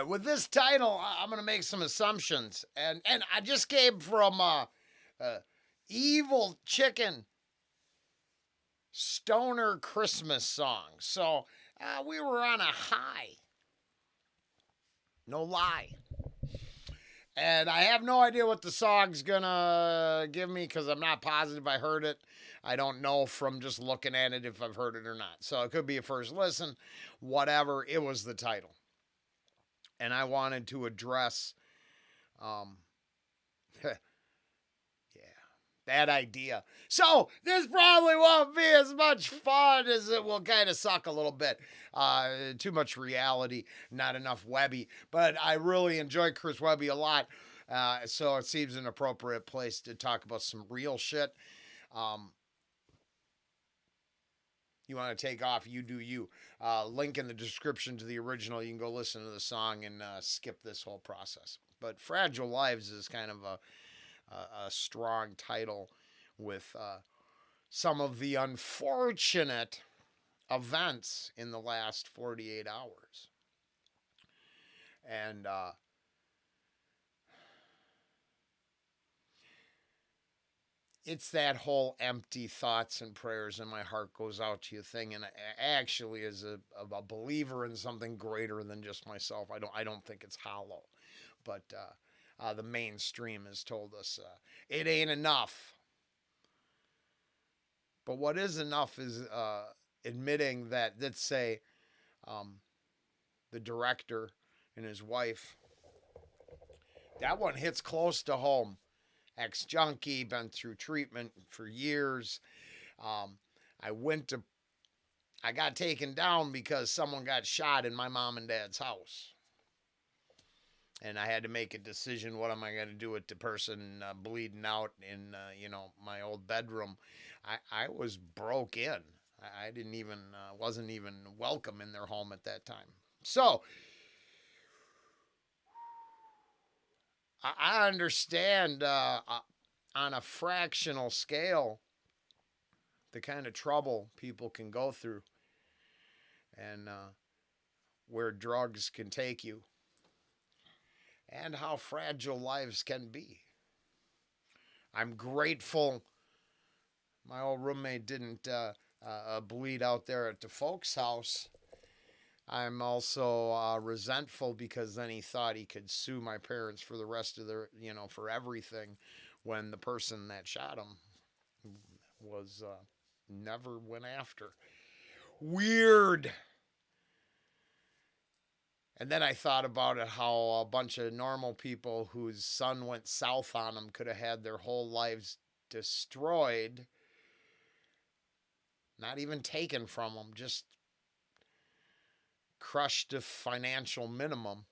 With this title, I'm going to make some assumptions. And I just came from Evil Chicken Stoner Christmas song. So we were on a high. No lie. And I have no idea what the song's gonna give me because I'm not positive I heard it. I don't know from just looking at it if I've heard it or not. So it could be a first listen, whatever. It was the title. And I wanted to address, um, yeah, that idea. So this probably won't be as much fun as it will kind of suck a little bit. Too much reality, not enough Webby. But I really enjoy Chris Webby a lot. So it seems an appropriate place to talk about some real shit. Um, you want to take off, you do you. Link in the description to the original. You can go listen to the song and skip this whole process. But Fragile Lives is kind of a strong title with some of the unfortunate events in the last 48 hours. And it's that whole empty thoughts and prayers and my heart goes out to you thing. And actually, as a believer in something greater than just myself, I don't think it's hollow. But the mainstream has told us it ain't enough. But what is enough is admitting that, let's say, um, the director and his wife, that one hits close to home. Ex junkie, been through treatment for years. Um, I went to, I got taken down because someone got shot in my mom and dad's house. And I had to make a decision. What am I going to do with the person bleeding out in, my old bedroom? I was broke in. I didn't even, wasn't even welcome in their home at that time. So I understand on a fractional scale the kind of trouble people can go through and where drugs can take you and how fragile lives can be. I'm grateful my old roommate didn't bleed out there at the folks' house. I'm also resentful because then he thought he could sue my parents for the rest of their, for everything when the person that shot him was never went after. Weird. And then I thought about it how a bunch of normal people whose son went south on them could have had their whole lives destroyed, not even taken from them, just crushed to financial minimum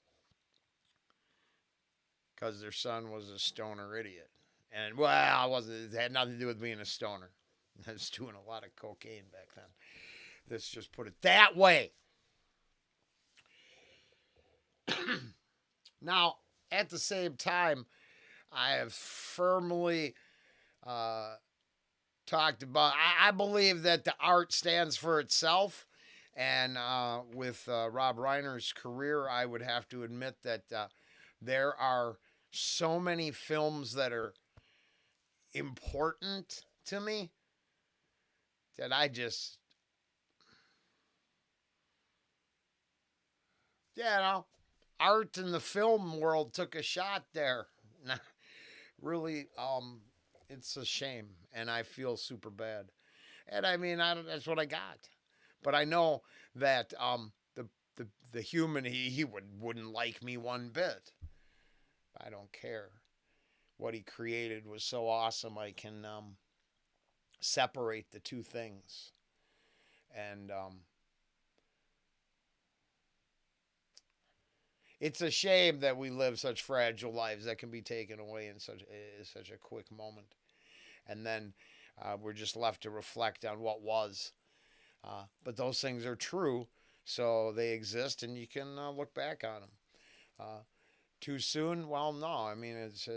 because their son was a stoner idiot. And well, it had nothing to do with being a stoner. I was doing a lot of cocaine back then. Let's just put it that way. Now, at the same time, I have firmly talked about. I believe that the art stands for itself, and with Rob Reiner's career, I would have to admit that there are so many films that are important to me that I just, art in the film world took a shot there. Really, it's a shame, and I feel super bad. And I mean, that's what I got. But I know that the human he wouldn't like me one bit. I don't care. What he created was so awesome. I can separate the two things, and it's a shame that we live such fragile lives that can be taken away in such a quick moment, and then we're just left to reflect on what was. But those things are true, so they exist, and you can look back on them. Too soon? Well, no. I mean, it's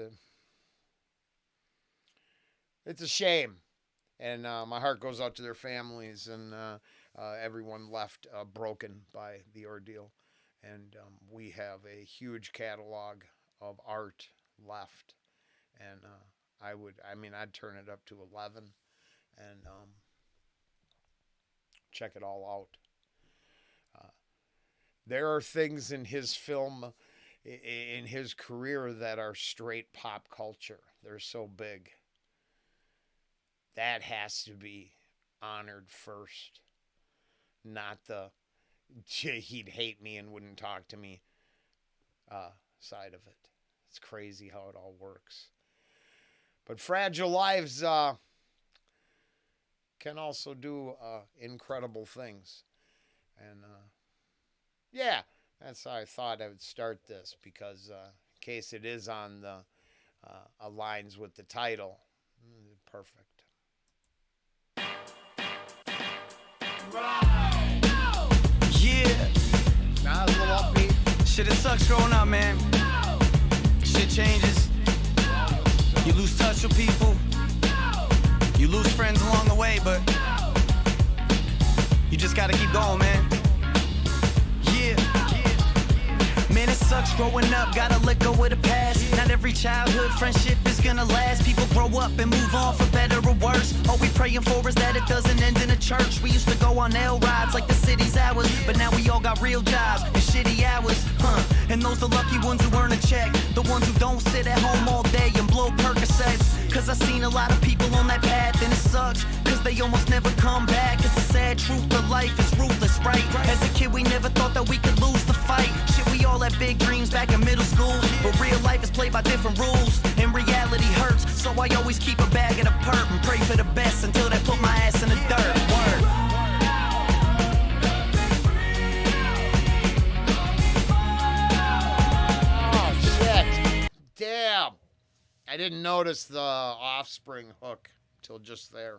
a shame, and my heart goes out to their families and everyone left broken by the ordeal. and we have a huge catalog of art left. And I'd turn it up to 11 and check it all out. There are things in his film, in his career, that are straight pop culture. They're so big. That has to be honored first, not the he'd hate me and wouldn't talk to me side of it. It's crazy how it all works. But Fragile Lives can also do incredible things. And yeah, that's how I thought I would start this, because in case it is on the aligns with the title. Perfect. Yeah. Now a little upbeat. Shit, it sucks growing up, man. Shit changes. You lose touch with people. You lose friends along the way, but you just gotta keep going, man. Yeah. Man, it sucks growing up, gotta let go of the past. Not every childhood friendship is gonna last. People grow up and move on for better or worse. All we praying for is that it doesn't end in a church. We used to go on L rides like the city's ours, but now we all got real jobs and shitty hours, And those the lucky ones who earn a check, the ones who don't sit at home all day and blow Percocets. Cause I seen a lot of people on that path, and it sucks, cause they almost never come back. It's the sad truth of life, is ruthless, right? As a kid we never thought that we could lose the fight. Shit, we all had big dreams back in middle school, but real life is played by different rules, and reality hurts. So I always keep a bag of the perp and pray for the best until they put my ass in the dirt. Word. Damn. I didn't notice the Offspring hook till just there.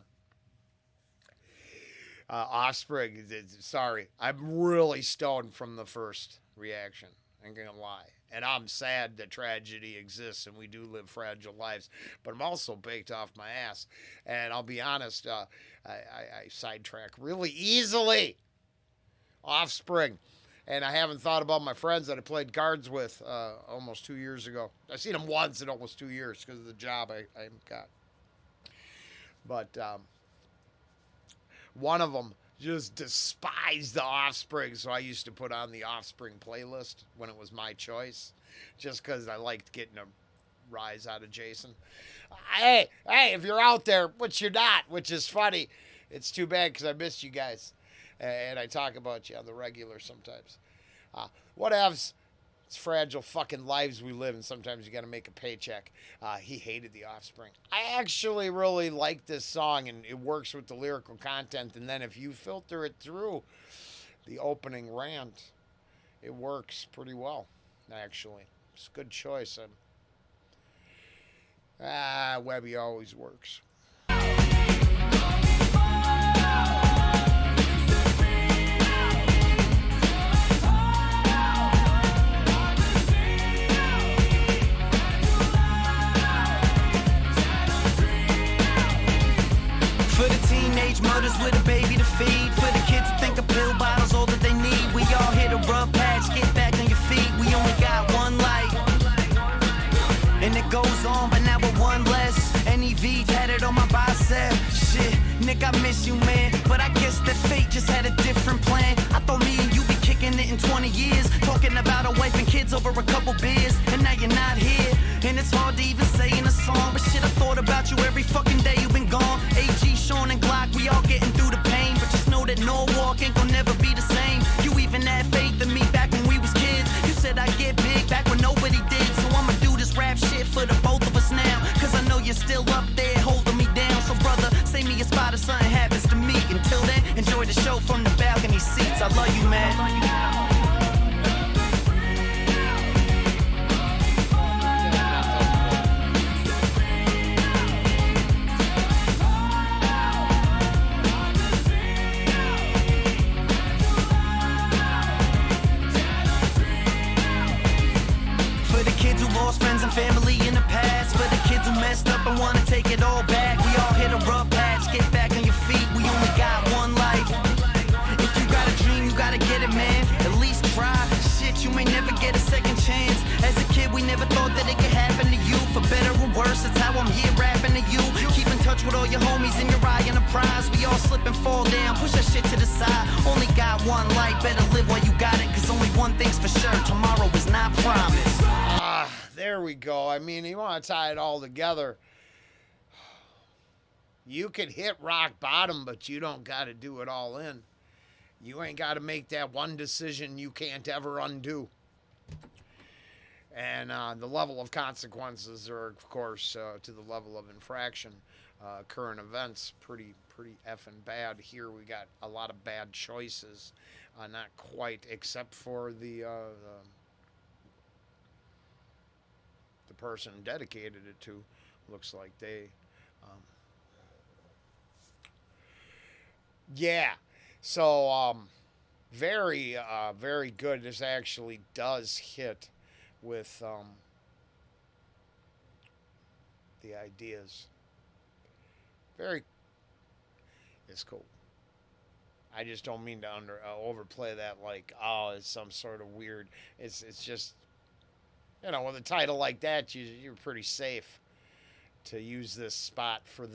Offspring, sorry. I'm really stoned from the first reaction. I ain't gonna lie. And I'm sad that tragedy exists and we do live fragile lives. But I'm also baked off my ass. And I'll be honest, I sidetrack really easily. Offspring. And I haven't thought about my friends that I played cards with almost 2 years ago. I've seen them once in almost 2 years because of the job I got. But one of them just despised the Offspring, so I used to put on the Offspring playlist when it was my choice, just because I liked getting a rise out of Jason. Hey, if you're out there, which you're not, which is funny, it's too bad because I missed you guys. And I talk about you on the regular sometimes. Whatevs. It's fragile fucking lives we live, and sometimes you got to make a paycheck. He hated the Offspring. I actually really like this song, and it works with the lyrical content. And then if you filter it through the opening rant, it works pretty well, actually. It's a good choice. Webby always works. For the teenage mothers with a baby to feed, for the kids who think a pill bottle's all that they need, we all hit a rough patch, get back on your feet, we only got one life. And it goes on, but now we're one less. NEV tatted on my bicep. Shit, Nick, I miss you, man, but I guess that fate just had a different plan. I thought me and you be kicking it in 20 years, talking about a wife and kids over a couple beers, and now you're not here. And it's hard to even say in a song, but shit, I thought about you every fucking day you've been gone. AG, Sean, and Glock, we all getting through the pain, but just know that Norwalk ain't gonna never be the same. You even had faith in me back when we was kids. You said I'd get big back when nobody did, so I'ma do this rap shit for the both of us now, cause I know you're still up there holding me down. So brother, save me a spot if something happens to me. Until then, enjoy the show from the balcony seats. I love you, man. Friends and family in the past, for the kids who messed up and wanna take it all back. We all hit a rough patch, get back on your feet, we only got one life. If you got a dream, you gotta get it, man. At least try. Shit, one life, better live while you got it, cause only one thing's for sure, tomorrow is not promised. There we go. I mean, you want to tie it all together. You could hit rock bottom, but you don't got to do it all in. You ain't got to make that one decision you can't ever undo. And the level of consequences are, of course, to the level of infraction. Current events, pretty effing bad. Here we got a lot of bad choices. Not quite, except for the person dedicated it to. Looks like they, yeah. So very very good. This actually does hit with the ideas. Very, it's cool. I just don't mean to overplay that like, oh, it's some sort of weird. It's just, you know, with a title like that, you're pretty safe to use this spot for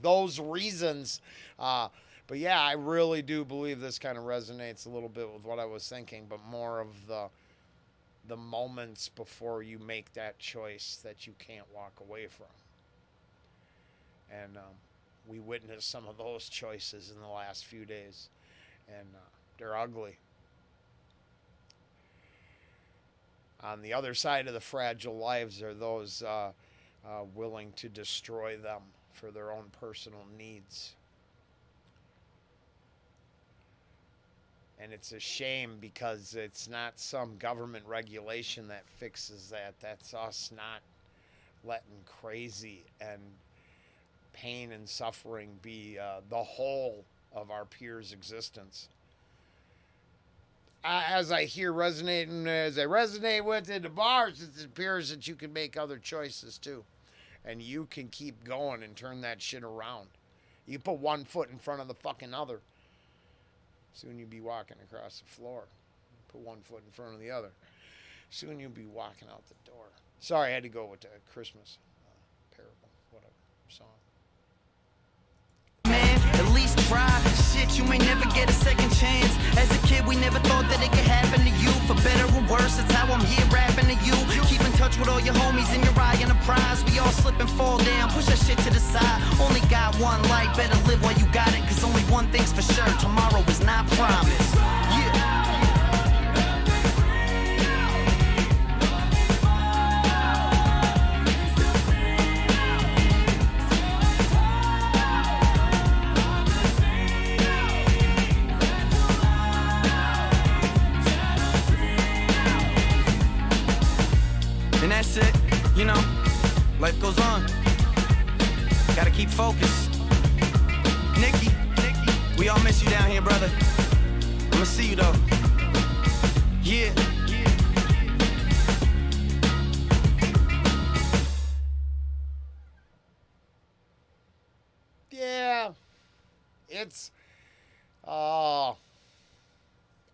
those reasons. But yeah, I really do believe this kind of resonates a little bit with what I was thinking, but more of the moments before you make that choice that you can't walk away from. And we witnessed some of those choices in the last few days, and they're ugly. On the other side of the fragile lives are those willing to destroy them for their own personal needs. And it's a shame because it's not some government regulation that fixes that. That's us not letting crazy and pain and suffering be the whole of our peers' existence. As I resonate with it, the bars, it appears that you can make other choices too. And you can keep going and turn that shit around. You put one foot in front of the fucking other. Soon you'll be walking across the floor. Put one foot in front of the other. Soon you'll be walking out the door. Sorry, I had to go with the Christmas parable, whatever, song. At least try. Shit, you may never get a second chance. As a kid, we never thought that it could happen to you. For better or worse, it's how I'm here rapping to you. Keep in touch with all your homies in your eye and a prize. We all slip and fall down, push that shit to the side. Only got one life, better live while you got it, cause only one thing's for sure, tomorrow is not promised. Yeah. That's it, you know, life goes on. Gotta keep focused. Nikki, we all miss you down here, brother. I'ma see you though. Yeah. Yeah. It's oh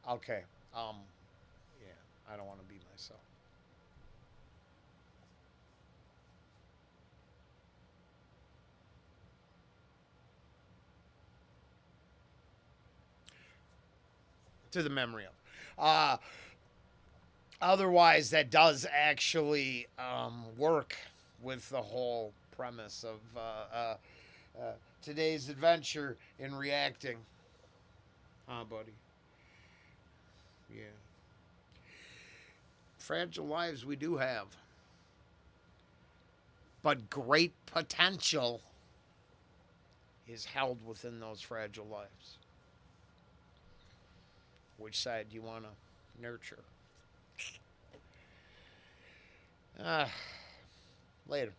okay. Yeah, I don't want to be myself. To the memory of. Otherwise, that does actually work with the whole premise of today's adventure in reacting. Buddy. Yeah. Fragile lives we do have. But great potential is held within those fragile lives. Which side do you want to nurture? Later.